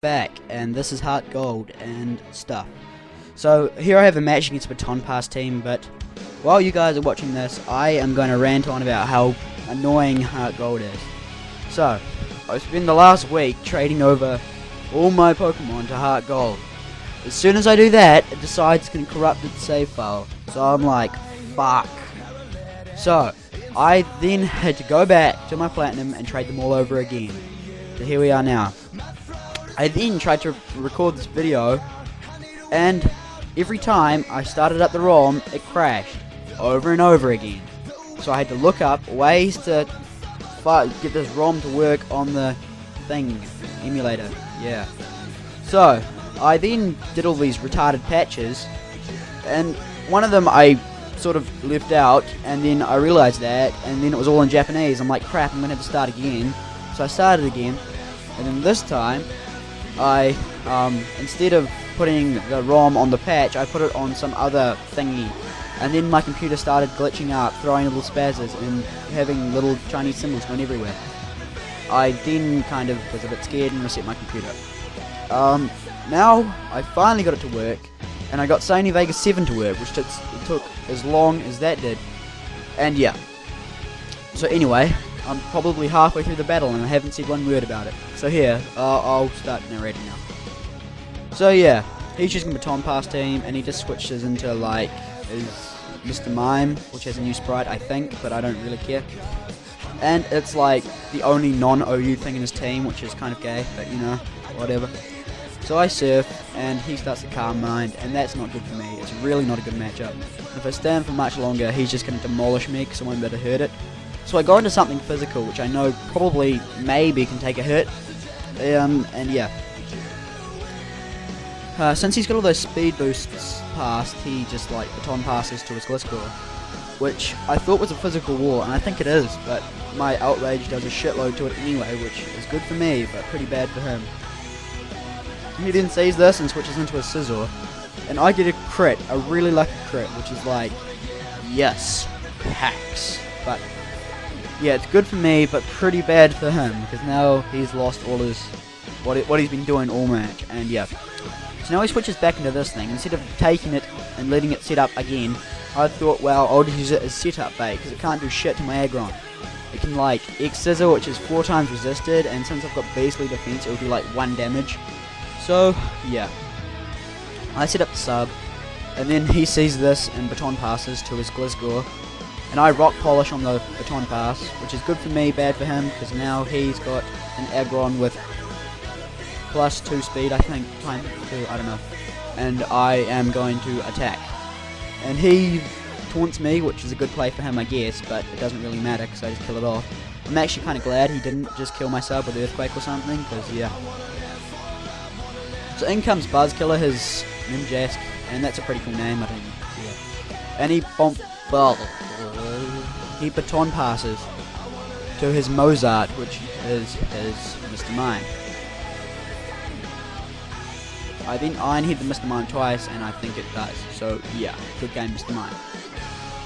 back, and this is Heart Gold and stuff. So here I have a match against a Baton Pass team, but while you guys are watching this, I am going to rant on about how annoying Heart Gold is. So, I spent the last week trading over all my Pokemon to Heart Gold. As soon as I do that, it decides it's going to corrupt its save file. So I'm like, fuck. So, I then had to go back to my Platinum and trade them all over again. So here we are now. I then tried to record this video, and every time I started up the ROM, it crashed over and over again. So I had to look up ways to get this ROM to work on the emulator. Yeah. So I then did all these retarded patches, and one of them I sort of left out, and then I realized that, and then it was all in Japanese. I'm like, crap, I'm gonna have to start again. So I started again, and then this time I instead of putting the ROM on the patch, I put it on some other thingy, and then my computer started glitching out, throwing little spazzes and having little Chinese symbols going everywhere. I then kind of was a bit scared and reset my computer. Now I finally got it to work, and I got Sony Vegas 7 to work, which took as long as that did. And yeah. So anyway, I'm probably halfway through the battle and I haven't said one word about it. So here, I'll start narrating now. So yeah, he's using Baton Pass team, and he just switches into like his Mr. Mime, which has a new sprite, I think, but I don't really care. And it's like the only non-OU thing in his team, which is kind of gay, but you know, whatever. So I surf, and he starts to Calm Mind, and that's not good for me. It's really not a good matchup. If I stand for much longer, he's just going to demolish me because I won't be able to hurt it. So I go into something physical, which I know probably, maybe can take a hit. And yeah. Since he's got all those speed boosts passed, he just like Baton Passes to his Gliscor, which I thought was a physical war, and I think it is, but my Outrage does a shitload to it anyway, which is good for me, but pretty bad for him. He then sees this and switches into a Scizor, and I get a crit, a really lucky crit, which is like, yes, hacks. But yeah, it's good for me, but pretty bad for him, because now he's lost all his, what he's been doing all match, and yeah. So now he switches back into this thing. Instead of taking it and letting it set up again, I thought, well, I'll just use it as setup bait, because it can't do shit to my Aggron. It can like X-Scissor, which is 4 times resisted, and since I've got Beastly Defense, it will do like 1 damage. So, yeah. I set up the sub, and then he sees this and Baton Passes to his Gliscor, and I Rock Polish on the Baton Pass, which is good for me, bad for him, because now he's got an Aggron with plus 2 speed, I think, time 2, I don't know, and I am going to attack. And he taunts me, which is a good play for him, I guess, but it doesn't really matter, because I just kill it off. I'm actually kind of glad he didn't just kill my sub with Earthquake or something, because, yeah. So in comes Buzzkiller, his Ninjask, and that's a pretty cool name, I think, yeah. And he Baton Passes to his Mozart, which is his Mr. Mime. I then Iron Head the Mr. Mime twice, and I think it does. So yeah, good game, Mr. Mime.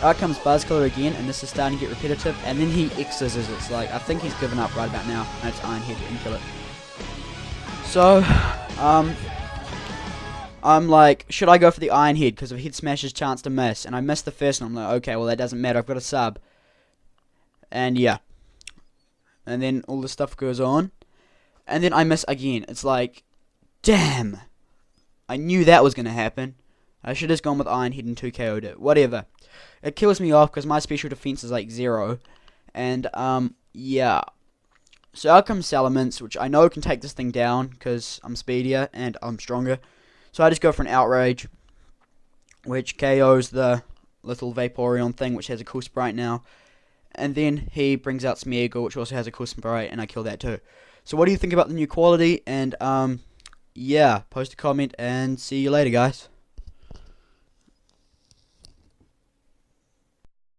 Out comes Buzzkiller again, and this is starting to get repetitive, and then he X-Scissors. It's like, I think he's given up right about now, and it's Iron Head and kill it. So, I'm like, should I go for the Iron Head, because of Head Smash's chance to miss, and I missed the first one. I'm like, okay, well that doesn't matter, I've got a sub. And yeah. And then all this stuff goes on, and then I miss again. It's like, damn. I knew that was going to happen. I should have just gone with Iron Head and 2KO'd it. Whatever. It kills me off because my special defense is like 0. And, yeah. So out comes Salamence, which I know can take this thing down because I'm speedier and I'm stronger. So I just go for an Outrage, which KOs the little Vaporeon thing, which has a cool sprite now. And then he brings out Smeargle, which also has a cool sprite, and I kill that too. So what do you think about the new quality? And, yeah, post a comment and see you later, guys.